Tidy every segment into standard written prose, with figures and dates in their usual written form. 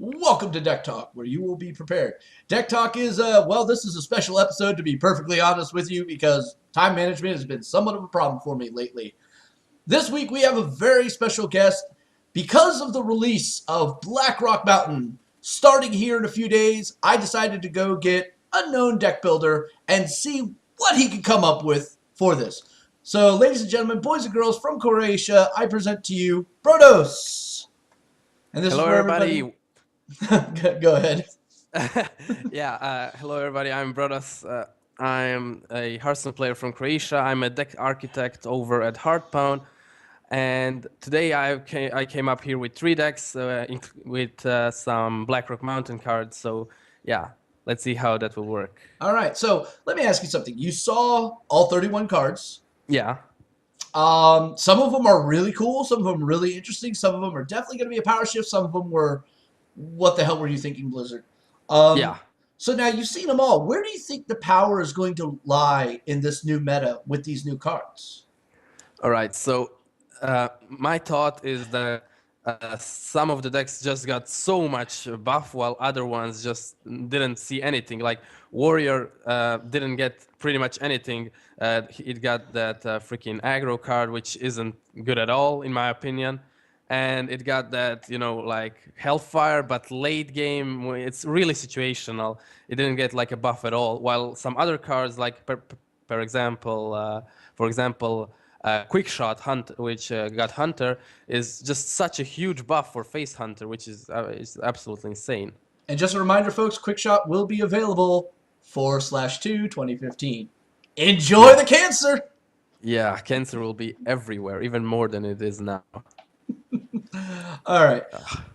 Welcome to Decktalk, where you will be prepared. Decktalk is, this is a special episode, to be perfectly honest with you, because time management has been somewhat of a problem for me lately. This week, we have a very special guest. Because of the release of Black Rock Mountain starting here in a few days, I decided to go get a known deck builder and see what he could come up with for this. So, ladies and gentlemen, boys and girls from Croatia, I present to you Brodos. And this is Hello, where everybody. everybody. Go ahead. Hello, everybody. I'm Brodos. I'm a Hearthstone player from Croatia. I'm a deck architect over at Heartpound. And today I came up here with 3 decks with some Blackrock Mountain cards. So, yeah, let's see how that will work. All right, so let me ask you something. You saw all 31 cards. Yeah. Some of them are really cool. Some of them really interesting. Some of them are definitely going to be a power shift. Some of them were, what the hell were you thinking, Blizzard? Um, Yeah. so now you've seen them all. Where do you think the power is going to lie in this new meta with these new cards? All right. So my thought is that some of the decks just got so much buff, while other ones just didn't see anything. Like Warrior didn't get pretty much anything. It got that freaking aggro card, which isn't good at all, in my opinion. And it got that, like Hellfire, but late game, it's really situational. It didn't get like a buff at all. While some other cards, like per example, for example, Quick Shot Hunt, which got Hunter, is just such a huge buff for Face Hunter, which is absolutely insane. And just a reminder, folks, Quickshot will be available 4/2 2015. Enjoy Yeah, the cancer! yeah, Cancer will be everywhere, even more than it is now. All right.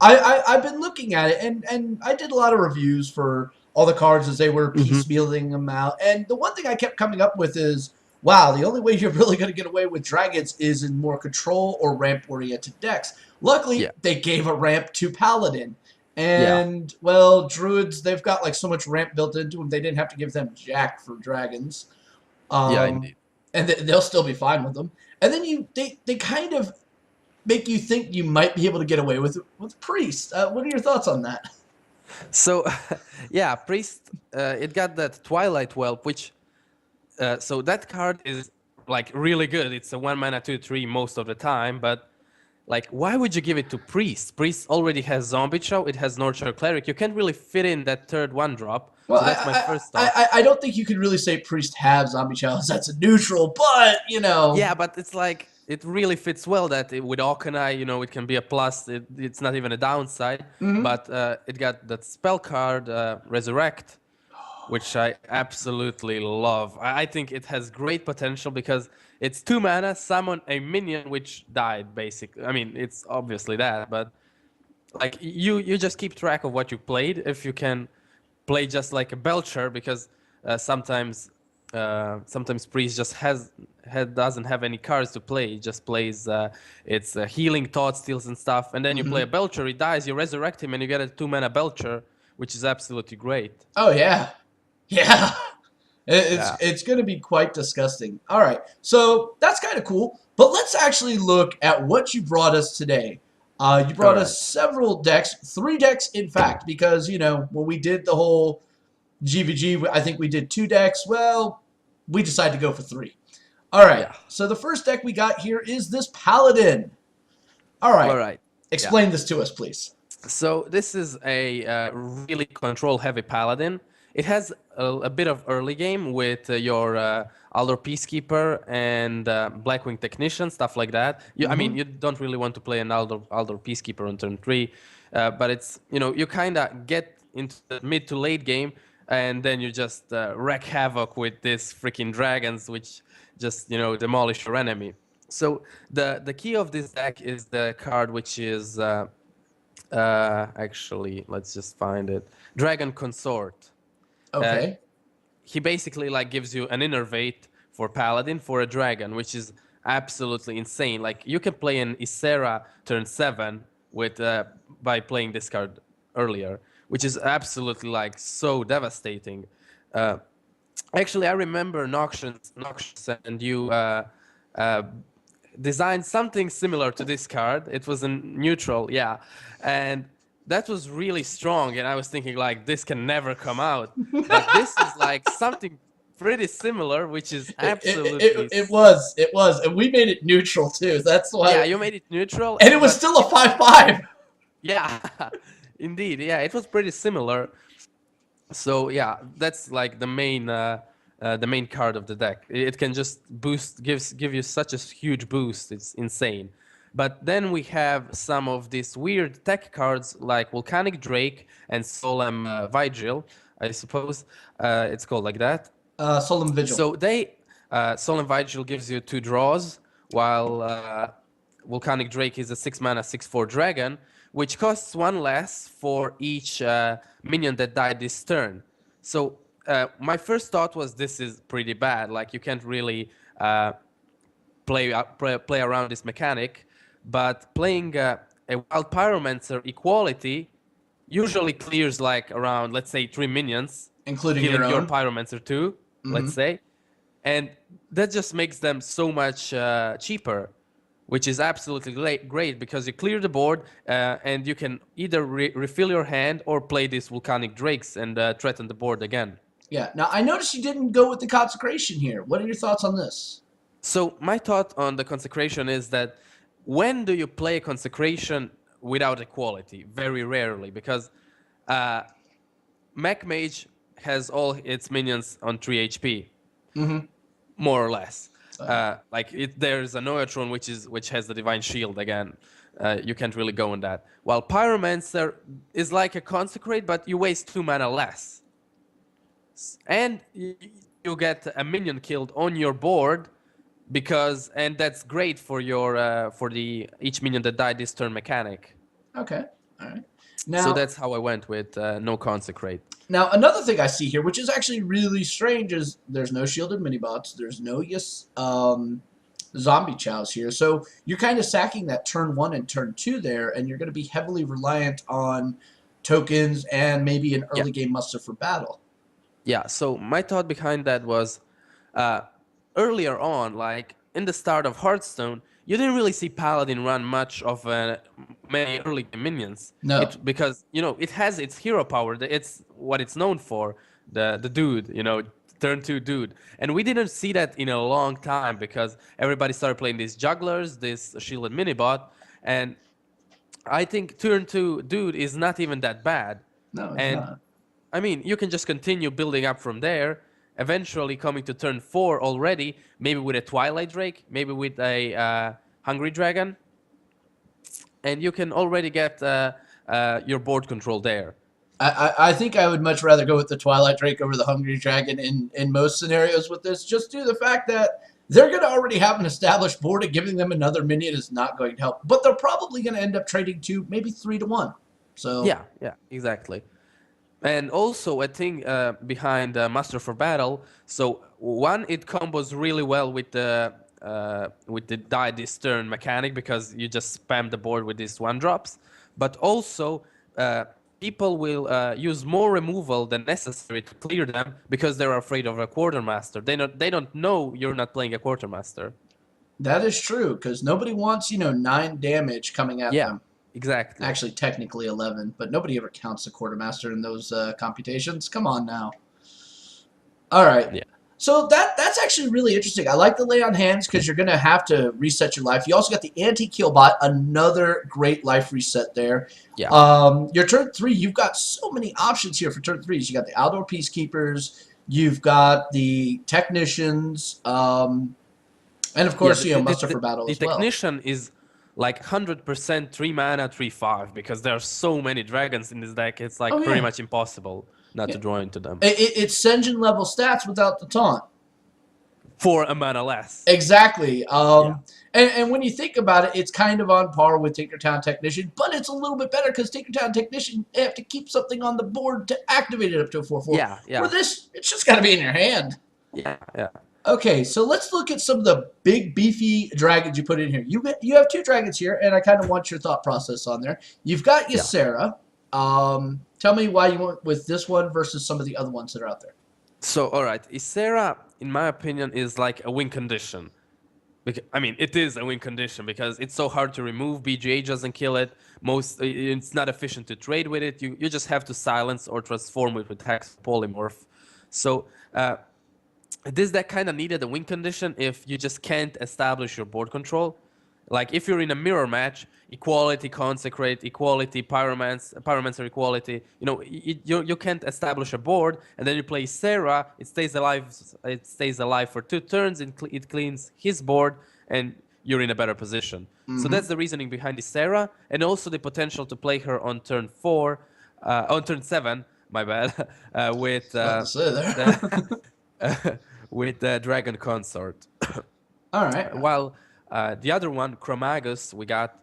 I've been looking at it, and I did a lot of reviews for all the cards as they were Hmm. piecemealing them out. And the one thing I kept coming up with is, wow, the only way you're really going to get away with dragons is in more control or ramp-oriented decks. Luckily, Yeah, they gave a ramp to Paladin. yeah, And, well, Druids, they've got like so much ramp built into them, they didn't have to give them jack for dragons. yeah, Um, indeed. and they'll still be fine with them. And then they kind of make you think you might be able to get away with Priest. What are your thoughts on that? So, yeah, Priest, it got that Twilight Whelp, which so that card is like really good. It's a 1 mana 2/3 most of the time, but like, why would you give it to Priest? Priest already has Zombie Chow, it has Nurture Cleric. You can't really fit in that third 1-drop. Well, So that's my first thought. I don't think you could really say Priest have zombie challenge. That's a neutral, but you know. Yeah, but it's like it really fits well that with Auchenai, it can be a plus. It's not even a downside. Hmm. But it got that spell card, Resurrect, which I absolutely love. I think it has great potential because it's 2 mana, summon a minion which died, basically. I mean, it's obviously that, but like you just keep track of what you played if you can play just like a belcher because sometimes priest just doesn't have any cards to play. It just plays its healing thought steals and stuff, and then you play a Hmm. belcher, he dies, you resurrect him, and you get a 2 mana belcher, which is absolutely great. Oh yeah, yeah. Yeah. It's going to be quite disgusting. All right, so that's kind of cool. But let's actually look at what you brought us today. You All brought right. us several decks, 3 decks in fact, because you know when we did the whole GVG, I think we did 2 decks. Well, we decided to go for 3. All right. Yeah. So the first deck we got here is this Paladin. All right. All right. Yeah. Explain this to us, please. So this is a really control-heavy paladin. It has a bit of early game with your Aldor Peacekeeper and Blackwing Technician, stuff like that. I mean, Mm-hmm. you don't really want to play an Aldor Peacekeeper on turn 3, but it's, you kind of get into the mid to late game, and then you just wreak havoc with these freaking dragons, which just, demolish your enemy. So the key of this deck is the card which is actually, let's just find it. Dragon Consort. Uh, Okay. he basically like gives you an innervate for Paladin for a dragon, which is absolutely insane. Like you can play an Ysera turn 7 with by playing this card earlier, which is absolutely like so devastating. Uh, Actually, I remember Noxious and you uh, designed something similar to this card. It was a neutral, yeah, and that was really strong, and I was thinking like this can never come out. But this is like something pretty similar, which is absolutely It was, and we made it neutral too. That's yeah. why, You made it neutral, and it was but still a 5-5. yeah, indeed, yeah, it was pretty similar. So yeah, that's like the main card of the deck. It can just give you such a huge boost. It's insane. But then we have some of these weird tech cards like Volcanic Drake and Solemn Vigil, I suppose it's called like that. Solemn Vigil. So Solemn Vigil gives you 2 draws, while Volcanic Drake is a 6 mana 6/4 dragon, which costs 1 less for each minion that died this turn. So my first thought was this is pretty bad. Like you can't really play around this mechanic, but playing a Wild Pyromancer equality usually clears like around, let's say, 3 minions, Including killing your your own. Pyromancer too, let's say. And that just makes them so much cheaper, which is absolutely great because you clear the board and you can either refill your hand or play these Volcanic Drakes and threaten the board again. Yeah. Now, I noticed you didn't go with the consecration here. What are your thoughts on this? So my thought on the consecration is that when do you play a consecration without equality? Very rarely, because Mech Mage has all its minions on 3 HP, more or less. There's a Noatron which has the Divine Shield again. You can't really go on that. While Pyromancer is like a consecrate, but you waste 2 mana less, and you get a minion killed on your board. And that's great for your for the each minion that died this turn mechanic. Okay. All right. So Now, that's how I went with no consecrate. now another thing I see here, which is actually really strange, is there's no shielded minibots. There's no zombie chows here. So you're kind of sacking that turn 1 and turn 2 there, and you're going to be heavily reliant on tokens and maybe an early game muster for battle. Yeah. So my thought behind that was earlier on, like in the start of Hearthstone, you didn't really see Paladin run much of many early game minions. No. Because it has its hero power. It's what it's known for. The dude, turn 2 dude. And we didn't see that in a long time because everybody started playing these jugglers, this shielded minibot, and I think turn 2 dude is not even that bad. No, it's And not. I mean, you can just continue building up from there, eventually coming to turn 4 already, maybe with a Twilight Drake, maybe with a Hungry Dragon, and you can already get your board control there. I think I would much rather go with the Twilight Drake over the Hungry Dragon in most scenarios with this, just due to the fact that they're going to already have an established board, and giving them another minion is not going to help. But they're probably going to end up trading 2, maybe 3 to 1. So Yeah, exactly. And also a thing behind Master for Battle. So one, it combos really well with the die this turn mechanic because you just spam the board with these 1-drops. But also people will use more removal than necessary to clear them because they're afraid of a Quartermaster. They don't know you're not playing a Quartermaster. that is true, because nobody wants, 9 damage coming at them. Exactly. Actually, technically 11, but nobody ever counts the Quartermaster in those computations. Come on now. All right. Yeah. So that's actually really interesting. I like the lay on hands because you're going to have to reset your life. You also got the anti-kill bot, another great life reset there. Yeah. Your turn 3, you've got so many options here for turn 3s. You got the Outdoor Peacekeepers, you've got the Technicians, and of course, Muster for Battle as the well. Technician is like 100% 3 mana 3/5 because there are so many dragons in this deck. It's like pretty much impossible not to draw into them. It's Senjin level stats without the taunt. For a mana less. Exactly. And when you think about it, it's kind of on par with Tinkertown Technician, but it's a little bit better because Tinkertown Technician, you have to keep something on the board to activate it up to a 4/4. Yeah. For this, it's just got to be in your hand. Yeah. Okay, so let's look at some of the big, beefy dragons you put in here. You have 2 dragons here, and I kind of want your thought process on there. You've got Ysera. Tell me why you went with this one versus some of the other ones that are out there. So, all right. Ysera, in my opinion, is like a win condition. Because, I mean, it is a win condition because it's so hard to remove. BGA doesn't kill it. It's not efficient to trade with it. You just have to silence or transform it with Hex Polymorph. So this that kind of needed a win condition if you just can't establish your board control. Like if you're in a mirror match, equality, consecrate, equality, pyromancer equality. You can't establish a board, and then you play Sarah. It stays alive. It stays alive for 2 turns. It cleans his board, and you're in a better position. So that's the reasoning behind the Sarah, and also the potential to play her on turn 4, on turn 7. My bad. With Nothing to say there. with the Dragon Consort. All right. While the other one, Chromagus, we got.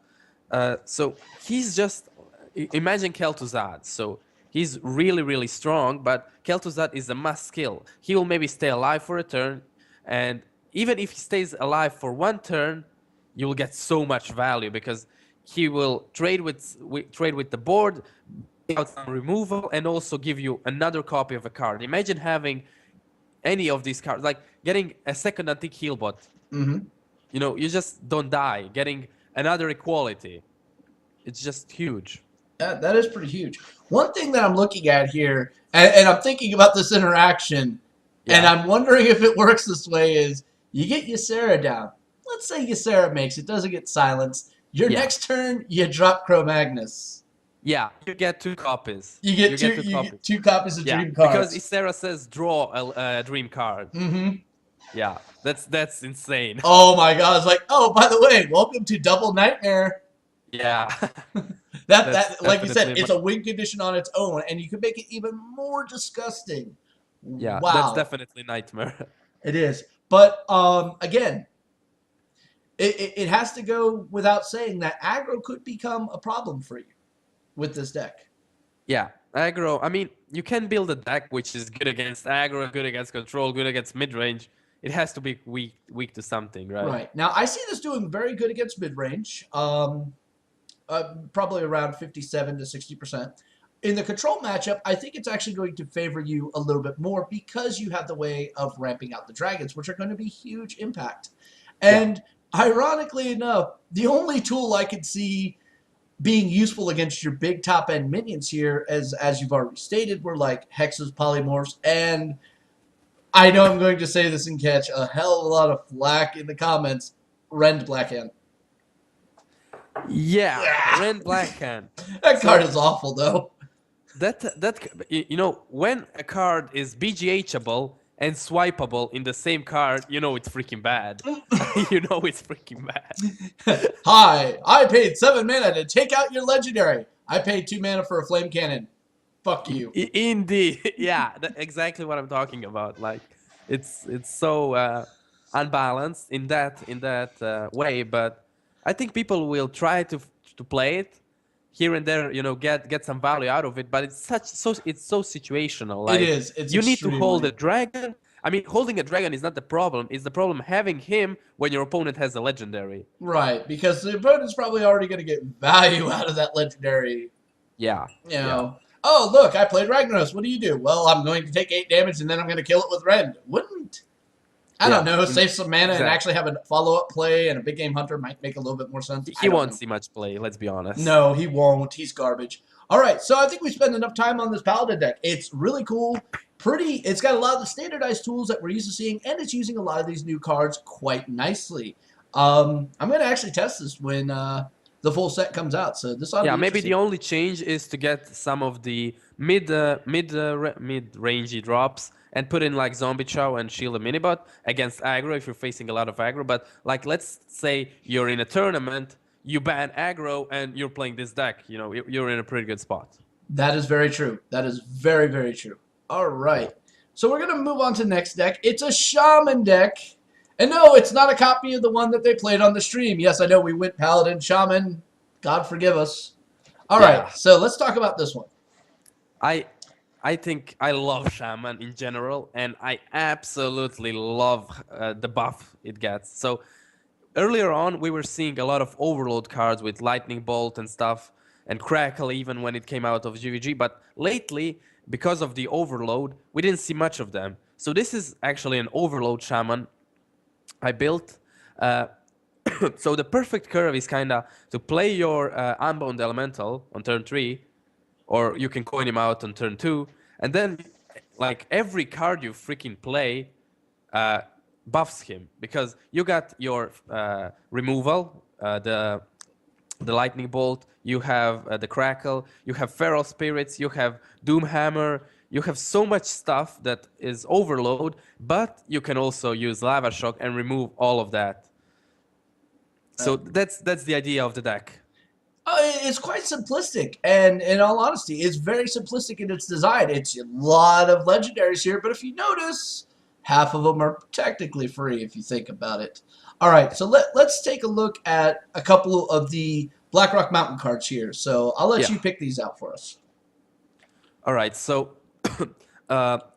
So he's just. Imagine Kel'Thuzad. So he's really, really strong, but Kel'Thuzad is a must skill. He will maybe stay alive for a turn, and even if he stays alive for 1 turn, you will get so much value because he will trade with the board, out some removal, and also give you another copy of a card. Imagine having any of these cards, like getting a second antique heal bot. You just don't die. Getting another equality, it's just huge. That is pretty huge. One thing that I'm looking at here, and I'm thinking about this interaction, and I'm wondering if it works this way, is you get Ysera down. Let's say Ysera makes it, doesn't get silenced. Your next turn, you drop Cro-Magnus. Yeah, you get 2 copies. You get two copies of dream cards. Because Ysera says draw a dream card. Yeah, that's insane. Oh my god, it's like, oh, by the way, welcome to Double Nightmare. Yeah. that like you said, it's a win condition on its own, and you can make it even more disgusting. Yeah, wow. That's definitely Nightmare. It is. But again, it has to go without saying that aggro could become a problem for you with this deck. Yeah, aggro. I mean, you can build a deck which is good against aggro, good against control, good against mid-range. It has to be weak to something, right? Right. Now, I see this doing very good against mid-range, probably around 57 to 60%. In the control matchup, I think it's actually going to favor you a little bit more because you have the way of ramping out the dragons, which are going to be huge impact. And ironically enough, the only tool I could see being useful against your big top-end minions here, as you've already stated, were like Hexes, Polymorphs, and I know I'm going to say this and catch a hell of a lot of flack in the comments, Rend Blackhand. Yeah, Rend Blackhand. That card is awful, though. When a card is BGHable and swipeable in the same card, it's freaking bad. It's freaking bad. Hi, I paid 7 mana to take out your legendary. I paid 2 mana for a flame cannon. Fuck you. Indeed. Yeah, that's exactly what I'm talking about. Like, it's so unbalanced in that way, but I think people will try to play it here and there, get some value out of it, but it's so situational. Like, it is. It's you need to hold extremely. a dragon. I mean, holding a dragon is not the problem. It's the problem having him when your opponent has a legendary. Right, because the opponent's probably already going to get value out of that legendary. Yeah. Yeah. Oh, look, I played Ragnaros. What do you do? Well, I'm going to take 8 damage, and then I'm going to kill it with Rend. Wouldn't... I don't know, save some mana and actually have a follow-up play, and a big game hunter might make a little bit more sense. He won't see much play, let's be honest. No, he won't. He's garbage. All right, so I think we spent enough time on this Paladin deck. It's really cool. It's got a lot of the standardized tools that we're used to seeing, and it's using a lot of these new cards quite nicely. I'm going to actually test this when the full set comes out. So this ought to be maybe the only change is to get some of the mid-rangey drops and put in like Zombie Chow and Shield a Minibot against aggro if you're facing a lot of aggro. But like, let's say you're in a tournament, you ban aggro, and you're playing this deck. You're in a pretty good spot. That is very true. That is very, very true. All right. So we're going to move on to the next deck. It's a Shaman deck. And no, it's not a copy of the one that they played on the stream. Yes, I know we went Paladin, Shaman. God forgive us. All right. So let's talk about this one. I think I love Shaman in general, and I absolutely love the buff it gets. So earlier on, we were seeing a lot of Overload cards with Lightning Bolt and stuff, and Crackle even when it came out of GVG. But lately, because of the Overload, we didn't see much of them. So this is actually an Overload Shaman I built. Uh, so the perfect curve is kind of to play your Unbound Elemental on turn 3, or you can coin him out on turn 2, and then like every card you freaking play uh, buffs him, because you got your removal, the lightning bolt, you have the crackle, you have feral spirits, you have doomhammer, you have so much stuff that is overload, but you can also use lava shock and remove all of that. So that's the idea of the deck. It's quite simplistic, and in all honesty, it's very simplistic in its design. It's a lot of legendaries here, but if you notice, half of them are technically free if you think about it. All right, so let's take a look at a couple of the Blackrock Mountain cards here. So I'll let Yeah. you pick these out for us. All right, so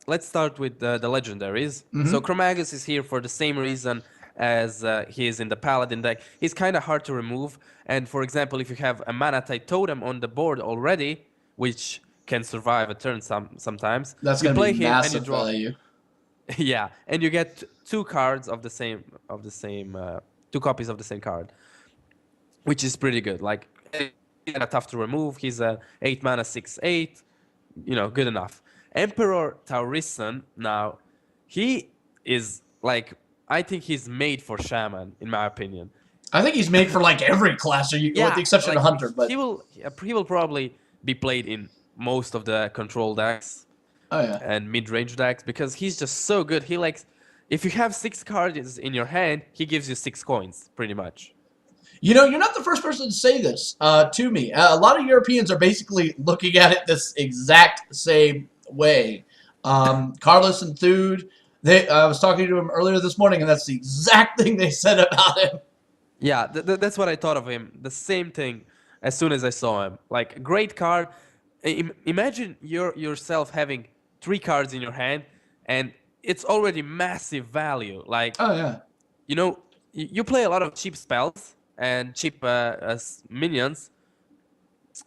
let's start with the legendaries. So Chromagus is here for the same reason as he is in the Paladin deck. He's kind of hard to remove. And for example, if you have a Mana-Tide Totem on the board already, which can survive a turn sometimes, That's you going to play be him and you massive draw. value. Yeah, and you get two cards of the same two copies of the same card, which is pretty good. Like, he's kind of tough to remove. He's a 8 mana 6/8. Good enough. Emperor Taurisan, now, he is like, I think he's made for Shaman, in my opinion. I think he's made for like every class, with the exception like of Hunter. But he will probably be played in most of the control decks oh yeah, and mid-range decks, because he's just so good. He likes, if you have 6 cards in your hand, he gives you 6 coins, pretty much. you know, you're not the first person to say this to me. A lot of Europeans are basically looking at it this exact same way. Carlos and Thude, I was talking to him earlier this morning, and that's the exact thing they said about him. Yeah, that's what I thought of him. The same thing as soon as I saw him. Like, great card. Imagine yourself having 3 cards in your hand, and it's already massive value. Like, Oh yeah, you play a lot of cheap spells and cheap minions,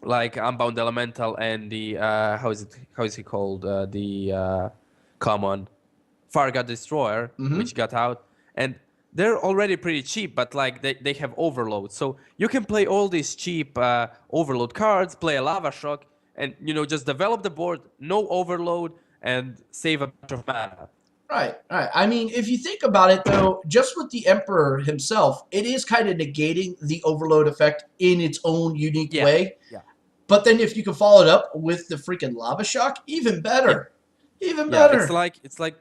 like Unbound Elemental and the how is he called, the common Farga Destroyer, which got out, and they're already pretty cheap, but like they have overload, so you can play all these cheap overload cards, play a lava shock, and just develop the board, no overload, and save a bunch of mana. right. I mean, if you think about it, though, just with the Emperor himself, it is kind of negating the overload effect in its own unique way. Yeah. But then if you can follow it up with the freaking lava shock, even better. Even Yeah, better. it's like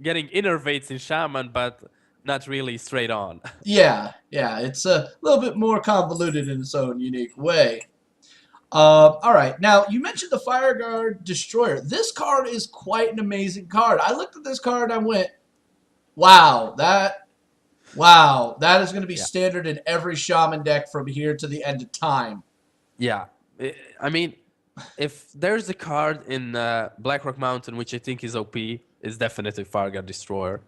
getting innervates in Shaman, but not really straight on. Yeah, it's a little bit more convoluted in its own unique way. All right, now you mentioned the Fireguard Destroyer. This card is quite an amazing card. I looked at this card and I went, wow, that is going to be standard in every Shaman deck from here to the end of time. Yeah, I mean, if there's a card in Blackrock Mountain which I think is OP, is definitely Farga Destroyer.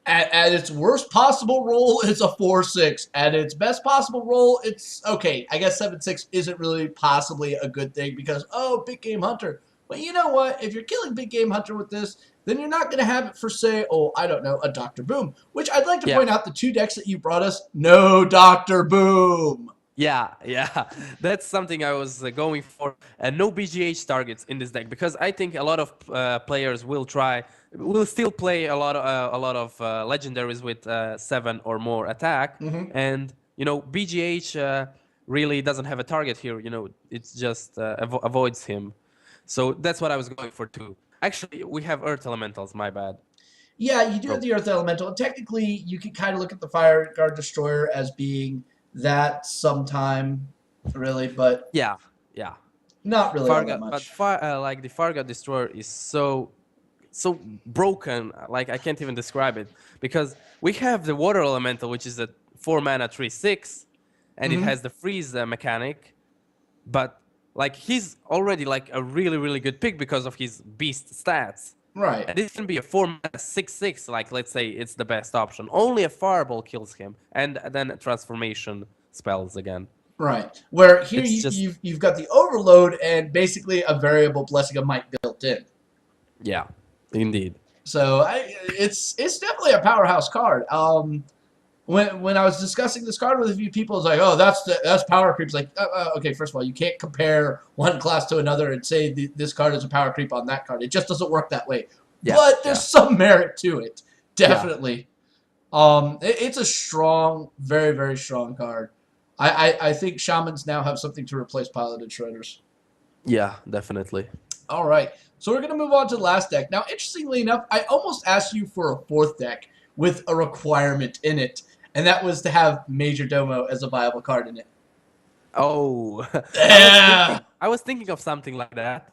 At its worst possible roll, it's a 4/6. At its best possible roll, it's okay. I guess 7/6 isn't really possibly a good thing because, big game hunter. But you know what? If you're killing big game hunter with this, then you're not going to have it for, say, I don't know, a Dr. Boom. Which I'd like to point out, the 2 decks that you brought us, no Dr. Boom. Yeah, that's something I was going for. No BGH targets in this deck, because I think a lot of players will still play a lot of legendaries with 7 or more attack, and BGH really doesn't have a target here. It's just avoids him. So that's what I was going for too. Actually, we have Earth Elementals. My bad. Yeah, you do have the Earth Elemental. And technically, you can kind of look at the Fireguard Destroyer as being that sometime, really, but yeah, not really all that much. But like the Farga Destroyer is so broken. Like, I can't even describe it, because we have the Water Elemental, which is a 4 mana 3/6, and it has the freeze mechanic, but like he's already like a really good pick because of his beast stats. Right. And this can be a 4 mana 6/6, like, let's say it's the best option. Only a Fireball kills him, and then transformation spells again. Right. Where here you've got the overload and basically a variable Blessing of Might built in. Yeah, indeed. So it's definitely a powerhouse card. when I was discussing this card with a few people, it's like, oh, that's power creep. It's like, okay, first of all, you can't compare one class to another and say this card is a power creep on that card. It just doesn't work that way. Yeah, But there's some merit to it, yeah, definitely. It's a strong, very, very strong card. I think Shamans now have something to replace Piloted Shredders. yeah, definitely. All right, so we're going to move on to the last deck. Now, interestingly enough, I almost asked you for a fourth deck with a requirement in it, and that was to have Major Domo as a viable card in it. Oh, Yeah. I was thinking of something like that.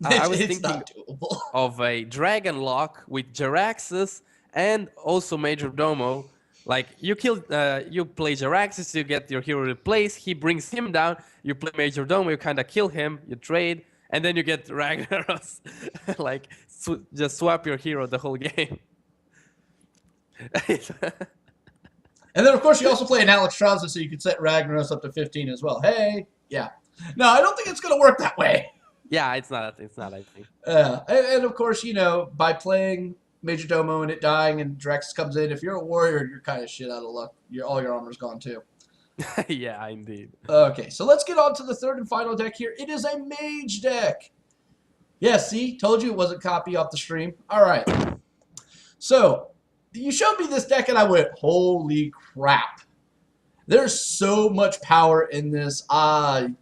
I was It's thinking not doable. of a Dragon Lock with Jaraxxus and also Major Domo. Like you play Jaraxxus, you get your hero replaced. He brings him down. You play Major Domo, you kind of kill him. You trade, and then you get Ragnaros. Like just swap your hero the whole game. And then, of course, you also play an Alex Strauza, so you can set Ragnaros up to 15 as well. Hey, yeah. No, I don't think it's going to work that way. Yeah, it's not. It's not. I think. And of course, by playing Major Domo and it dying and Drex comes in, if you're a warrior, you're kind of shit out of luck. All your armor's gone too. Yeah, indeed. Okay, so let's get on to the third and final deck here. It is a mage deck. Yeah, see? Told you it wasn't copy off the stream. All right. So, you showed me this deck and I went, holy crap. There's so much power in this. I'm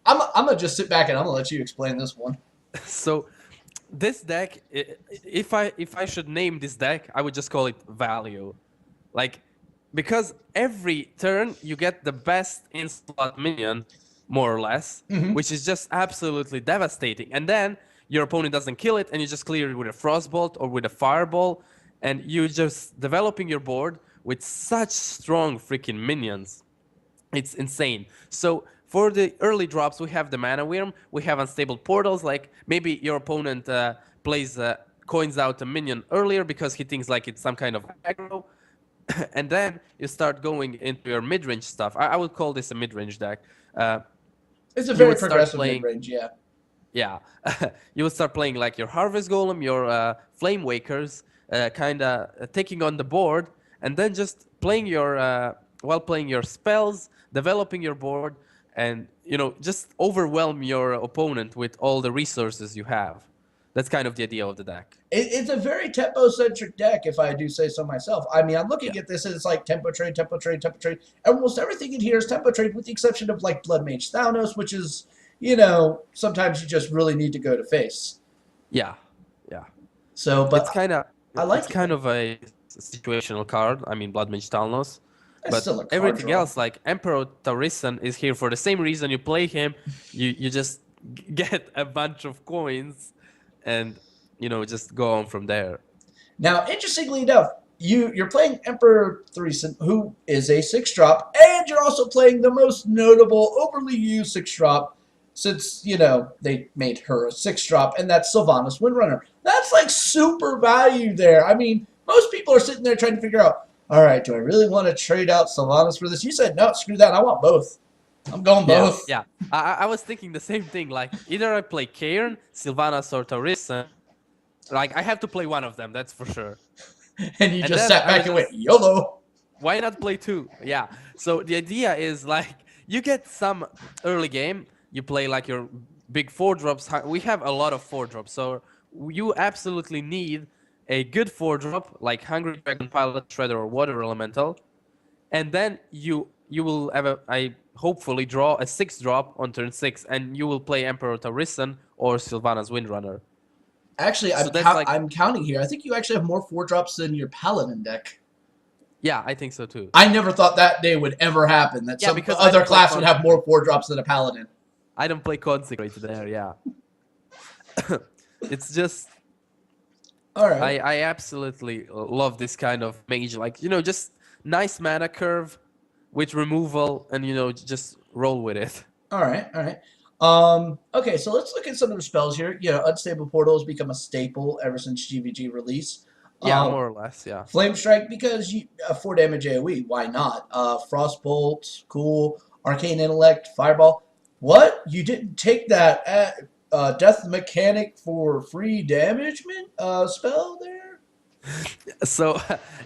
going to just sit back and I'm going to let you explain this one. So, this deck, if I should name this deck, I would just call it value. Like, because every turn you get the best in-slot minion, more or less, which is just absolutely devastating. And then your opponent doesn't kill it, and you just clear it with a Frostbolt or with a Fireball, and you're just developing your board with such strong freaking minions. It's insane. So for the early drops, we have the Mana Wyrm, we have Unstable Portals, like maybe your opponent coins out a minion earlier because he thinks like it's some kind of aggro, and then you start going into your mid-range stuff. I would call this a mid-range deck. It's a very progressive mid-range, yeah. Yeah, you would start playing like your Harvest Golem, your Flame Wakers, kind of taking on the board, and then just playing while playing your spells, developing your board, and just overwhelm your opponent with all the resources you have. That's kind of the idea of the deck. It's a very tempo-centric deck, if I do say so myself. I mean, I'm looking at this and it's like tempo trade, tempo trade, tempo trade. Almost everything in here is tempo trade, with the exception of like Blood Mage Thanos, which is, sometimes you just really need to go to face. Yeah. So, but it's kind of it's kind of a situational card. I mean, Blood Mage Thanos. But still a card everything draw. else, like Emperor Taurissan, is here for the same reason. You play him, you just get a bunch of coins, and just go on from there. Now, interestingly enough, you're playing Emperor Taurissan, who is a 6-drop, and you're also playing the most notable, overly used 6-drop since, they made her a 6-drop, and that's Sylvanas Windrunner. That's like super value there. I mean, most people are sitting there trying to figure out, all right, do I really want to trade out Sylvanas for this? You said, no, screw that. I want both. I'm going both. Yeah. I was thinking the same thing. Like, either I play Cairn, Sylvanas, or Taurissan. Like, I have to play one of them, that's for sure. And you just sat back and went, YOLO. Why not play two? Yeah. So the idea is, like, you get some early game. You play, like, your big 4-drops. We have a lot of 4-drops. So you absolutely need a good 4-drop, like Hungry Dragon, Pilot, Shredder, or Water Elemental. And then you will have hopefully draw a 6-drop on turn 6. And you will play Emperor Taurissan or Sylvanas Windrunner. Actually, I'm counting here. I think you actually have more 4-drops than your Paladin deck. Yeah, I think so too. I never thought that day would ever happen, that some other class would have more 4-drops than a Paladin. I don't play Consecrated there, yeah. It's just... All right. I absolutely love this kind of mage. Like, just nice mana curve with removal and, just roll with it. All right. Okay, so let's look at some of the spells here. Unstable Portal has become a staple ever since GVG release. Yeah, more or less, yeah. Flame Strike, because 4 damage AoE, why not? Frostbolt, cool. Arcane Intellect, Fireball. What? You didn't take that Death Mechanic for free damagement spell there? So,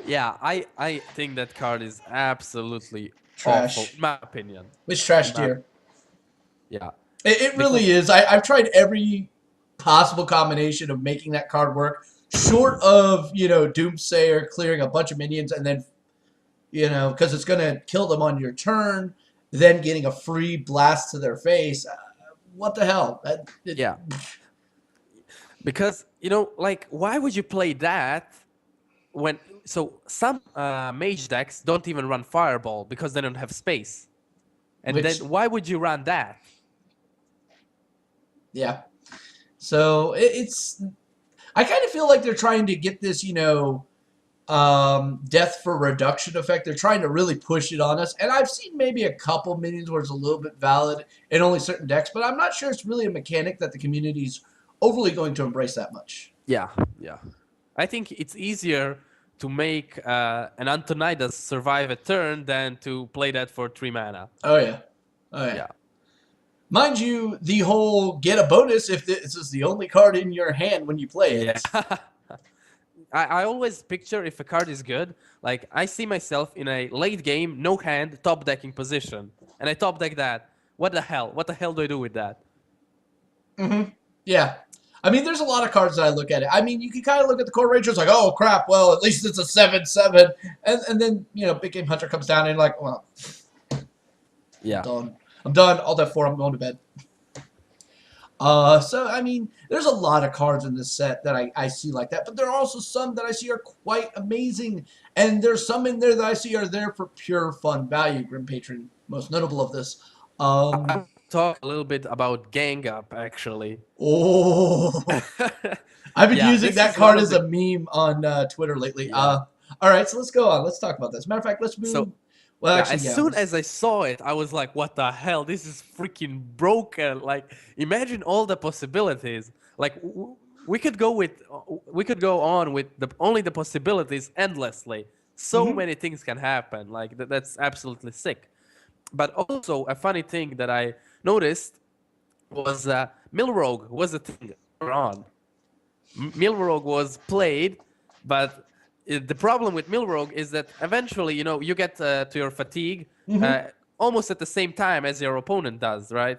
yeah, I think that card is absolutely awful, Trash. in my opinion. Which In trash my, tier? yeah, It because really is. I've tried every possible combination of making that card work, short of, Doomsayer clearing a bunch of minions and then, because it's going to kill them on your turn, then getting a free blast to their face. What the hell? yeah, because like, why would you play that when? So some mage decks don't even run Fireball because they don't have space, and then Which, why would you run that? yeah. So it's. I kind of feel like they're trying to get this, death for reduction effect. They're trying to really push it on us. And I've seen maybe a couple minions where it's a little bit valid in only certain decks, but I'm not sure it's really a mechanic that the community's overly going to embrace that much. Yeah, yeah. I think it's easier to make an Antonidas survive a turn than to play that for 3 mana. Oh, yeah. Oh, yeah. Yeah. Mind you, the whole get a bonus if this is the only card in your hand when you play Yeah. it. I always picture if a card is good, like I see myself in a late game, no hand, top decking position. And I top deck that. What the hell? What the hell do I do with that? Yeah. I mean, there's a lot of cards that I look at it. I mean, you can kind of look at the core rangers like, oh, crap, well, at least it's a 7/7. And then, Big Game Hunter comes down and you're like, well, Yeah. done. I'm done. All that for I'm going to bed. So, I mean, there's a lot of cards in this set that I see like that, but there are also some that I see are quite amazing, and there's some in there that I see are there for pure fun value. Grim Patron, most notable of this. I'll talk a little bit about Gang Up, actually. Oh, I've been Yeah, using this that is one card of as the. a meme on Twitter lately. Yeah. All right, so let's go on. Let's talk about this. Matter of fact, let's move. So, Well, yeah, actually, as yeah. soon as I saw it, I was like, what the hell? This is freaking broken. Like, imagine all the possibilities. Like, we could go on with only the possibilities endlessly. So many things can happen. Like, that's absolutely sick. But also, a funny thing that I noticed was Milrogue was a thing earlier on. Milrogue was played, but the problem with Milrogue is that eventually, you get to your fatigue almost at the same time as your opponent does, right?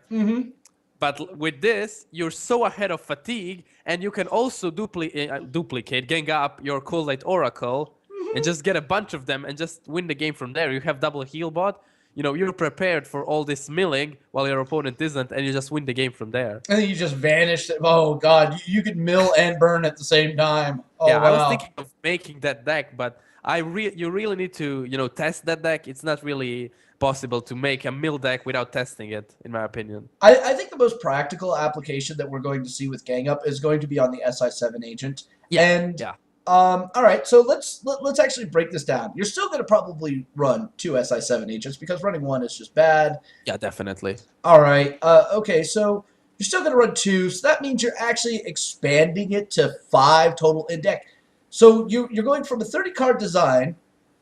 But with this, you're so ahead of fatigue, and you can also duplicate, gang up your Coldlight Oracle, and just get a bunch of them and just win the game from there. You have double heal bot. You're prepared for all this milling while your opponent isn't, and you just win the game from there. And then you just vanished. Oh God, you could mill and burn at the same time. Oh Yeah, I was wow. thinking of making that deck, but you really need to test that deck. It's not really possible to make a mill deck without testing it, in my opinion. I think the most practical application that we're going to see with Gang Up is going to be on the SI7 agent. Yeah, And yeah, all right, so let's actually break this down. You're still going to probably run 2 SI7 agents because running one is just bad. yeah, definitely. All right, okay, so you're still going to run 2, so that means you're actually expanding it to 5 total in deck. So you're going from a 30-card design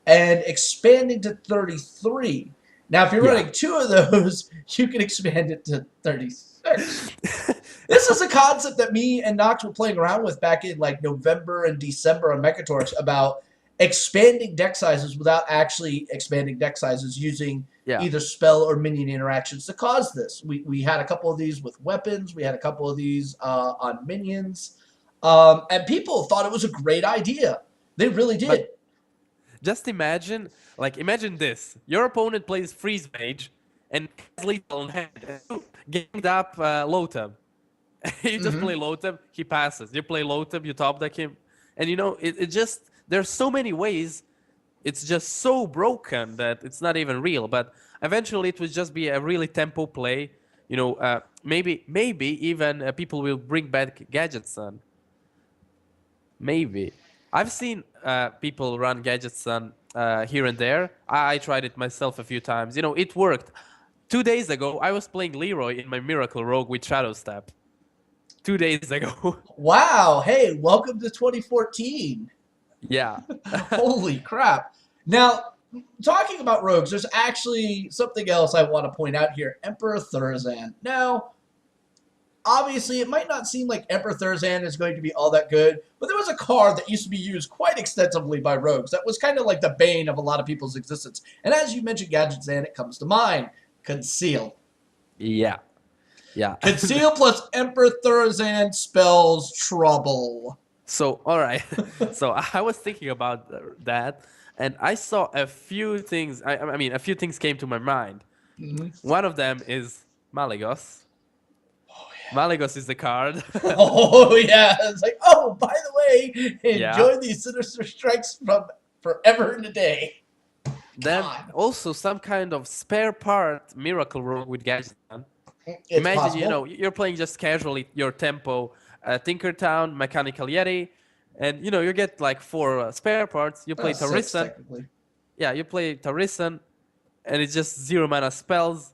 and expanding to 33. Now, if you're Yeah. running 2 of those, you can expand it to 36. This is a concept that me and Nox were playing around with back in like November and December on Mechatorx about expanding deck sizes without actually expanding deck sizes using Yeah. either spell or minion interactions to cause this. We had a couple of these with weapons. We had a couple of these on minions. And people thought it was a great idea. They really did. But just imagine this. Your opponent plays Freeze Mage and has lethal in hand. And you ganged up Lotem. You just play Lotem, he passes. You play Lotem, you top deck him. And it just, there's so many ways. It's just so broken that it's not even real. But eventually it will just be a really tempo play. Maybe even people will bring back Gadget Sun. Maybe. I've seen people run Gadget Sun here and there. I tried it myself a few times. It worked. 2 days ago, I was playing Leroy in my Miracle Rogue with Shadow Step. 2 days ago. Wow. Hey, welcome to 2014. Yeah. Holy crap. Now, talking about rogues, there's actually something else I want to point out here. Emperor Thurzan. Now, obviously, it might not seem like Emperor Thurzan is going to be all that good, but there was a card that used to be used quite extensively by rogues that was kind of like the bane of a lot of people's existence. And as you mentioned, Gadget Zan, it comes to mind. Conceal. Yeah. Yeah. Conceal plus Emperor Thurzan spells trouble. So, all right. So I was thinking about that, and I saw a few things. I mean, a few things came to my mind. One of them is Malygos. Malygos is the card. Oh, yeah. It's like, oh, by the way, Yeah. enjoy these Sinister Strikes from forever and a day. Then God. also some kind of spare part miracle rogue with Gadget. It's Imagine, possible. you're playing just casually your tempo, Tinkertown, Mechanical Yeti, and you get like 4 spare parts. You play 6, Tarisan. technically. Yeah, you play Tarisan, and it's just 0 mana spells.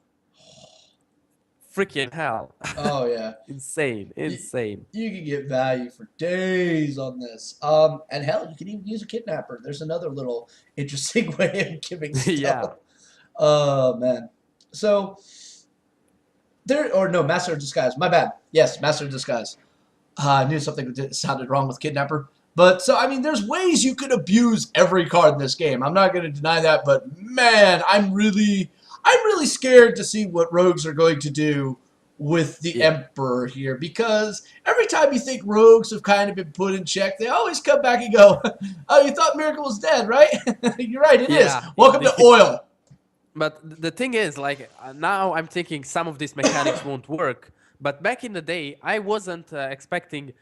Freaking hell. Oh, yeah. Insane. You can get value for days on this. And hell, you can even use a kidnapper. There's another little interesting way of giving stuff. Yeah. Oh, man. So, Master of Disguise. My bad. Yes, Master of Disguise. I knew something sounded wrong with kidnapper. But, so, I mean, there's ways you could abuse every card in this game. I'm not going to deny that, but, man, I'm really scared to see what rogues are going to do with the Emperor here, because every time you think rogues have kind of been put in check, they always come back and go, oh, you thought Miracle was dead, right? You're right, it is. Welcome to oil. But the thing is, like, now I'm thinking some of these mechanics won't work. But back in the day, I wasn't expecting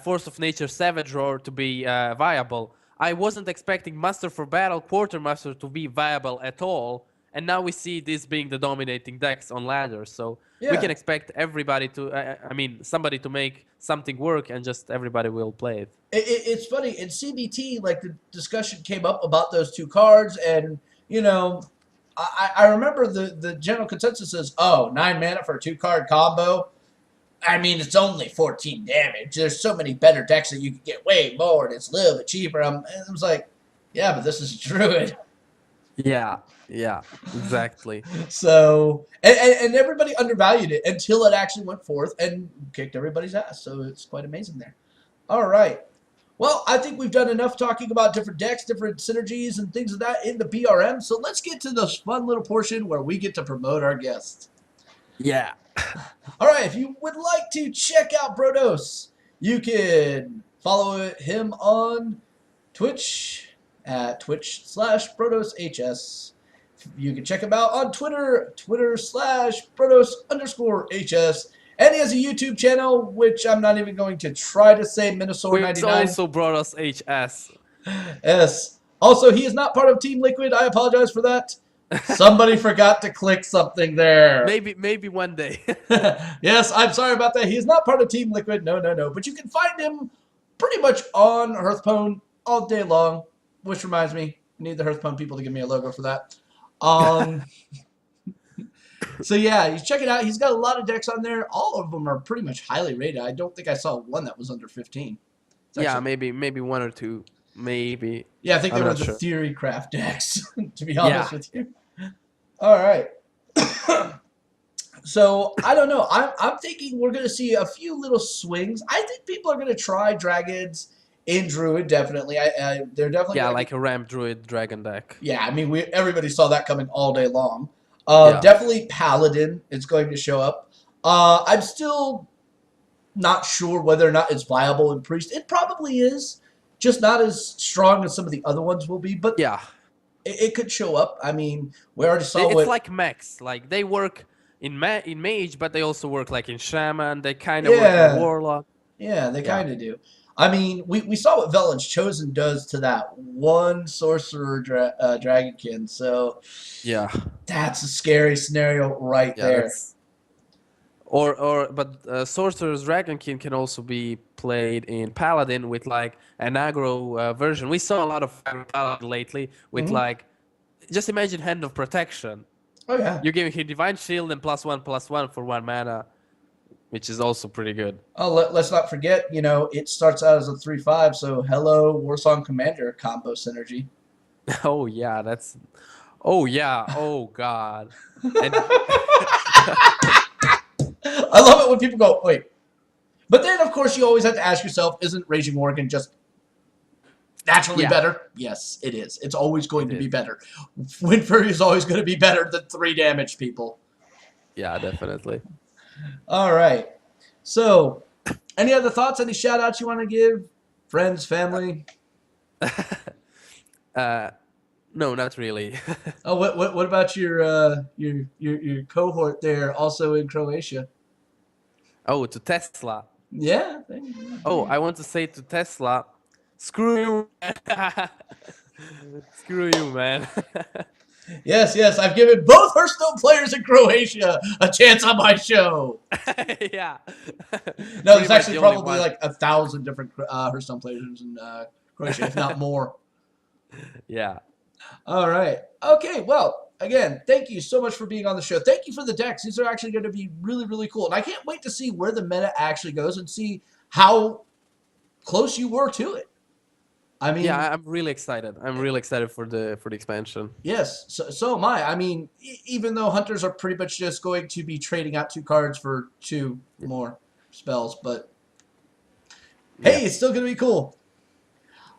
Force of Nature Savage Roar to be viable. I wasn't expecting Master for Battle Quartermaster to be viable at all. And now we see this being the dominating decks on ladders. So we can expect everybody to, somebody to make something work, and just everybody will play it. It's funny. In CBT, like, the discussion came up about those 2 cards, and, I remember the general consensus is, 9 mana for a 2-card combo. I mean, it's only 14 damage. There's so many better decks that you can get way more, and it's a little bit cheaper. I was like, yeah, but this is Druid. Yeah, exactly. So, and everybody undervalued it until it actually went forth and kicked everybody's ass. So it's quite amazing there. All right. Well, I think we've done enough talking about different decks, different synergies, and things of that in the BRM. So let's get to this fun little portion where we get to promote our guests. Yeah. All right. If you would like to check out Brodos, you can follow him on Twitch at twitch.com/BrodosHS. You can check him out on Twitter, Twitter/Brodos_HS. And he has a YouTube channel, which I'm not even going to try to say, Minnesota 99. It's also Brodos HS. Yes. Also, he is not part of Team Liquid. I apologize for that. Somebody forgot to click something there. Maybe one day. Yes, I'm sorry about that. He is not part of Team Liquid. No. But you can find him pretty much on Hearthstone all day long. Which reminds me, I need the Hearthstone people to give me a logo for that. So yeah, you check it out. He's got a lot of decks on there. All of them are pretty much highly rated. I don't think I saw one that was under 15. Yeah, maybe 1 or 2. Maybe. Yeah, I think they were the Theorycraft decks, to be honest with you. All right. So, I don't know. I'm thinking we're going to see a few little swings. I think people are going to try Dragons in Druid, definitely. They're definitely like a Ramp Druid Dragon deck. Yeah, I mean, everybody saw that coming all day long. Yeah. Definitely Paladin is going to show up. I'm still not sure whether or not it's viable in Priest. It probably is, just not as strong as some of the other ones will be. But yeah, it could show up. I mean, we already saw it's like mechs. Like, they work in Mage, but they also work like in Shaman. They kind of work in Warlock. Yeah, they kind of do. I mean, we saw what Velen's Chosen does to that one Sorcerer Dragonkin, so yeah, that's a scary scenario right there. But Sorcerer's Dragonkin can also be played in Paladin with like an aggro version. We saw a lot of Paladin lately with like, just imagine Hand of Protection. Oh yeah, you're giving him Divine Shield and +1/+1 for 1 mana. Which is also pretty good. Oh, let's not forget, it starts out as a 3/5, so hello, Warsong Commander combo synergy. Oh, yeah, that's... Oh, yeah, oh, God. And... I love it when people go, wait, But then, of course, you always have to ask yourself, isn't Raging Morgan just naturally Yeah, better? Yes, it is. It's always going it to be is. better. Wind Fury is always going to be better than 3 damage, people. Yeah, definitely. All right. So, any other thoughts? Any shout outs you want to give? Friends, family? uh, no, not really. Oh, what about your cohort there, also in Croatia? Oh, to Tesla. Yeah. Oh, I want to say to Tesla, screw you. Screw you, man. Yes, yes. I've given both Hearthstone players in Croatia a chance on my show. Yeah. No, Pretty there's much actually the only probably one. like 1,000 different Hearthstone players in Croatia, if not more. Yeah. All right. Okay. Well, again, thank you so much for being on the show. Thank you for the decks. These are actually going to be really, really cool. And I can't wait to see where the meta actually goes and see how close you were to it. I Yeah, mean, I'm really excited. I'm really excited for the expansion. yes, so am I. I mean, even though hunters are pretty much just going to be trading out 2 cards for 2 more spells, but Yeah. hey, it's still going to be cool.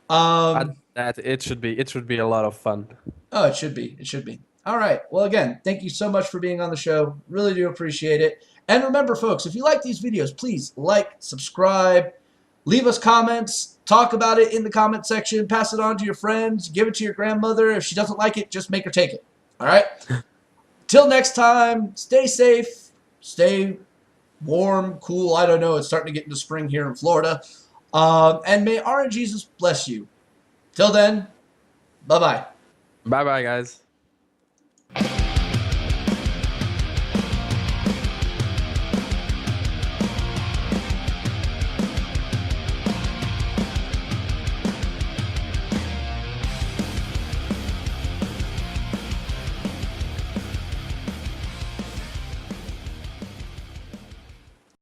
That it should be a lot of fun. Oh, it should be. It should be. All right. Well, again, thank you so much for being on the show. Really do appreciate it. And remember, folks, if you like these videos, please like, subscribe, leave us comments, talk about it in the comment section, pass it on to your friends, give it to your grandmother. If she doesn't like it, just make her take it. All right? Till next time, stay safe, stay warm, cool. I don't know. It's starting to get into spring here in Florida. And may RNGesus bless you. Till then, bye-bye. Bye bye, guys.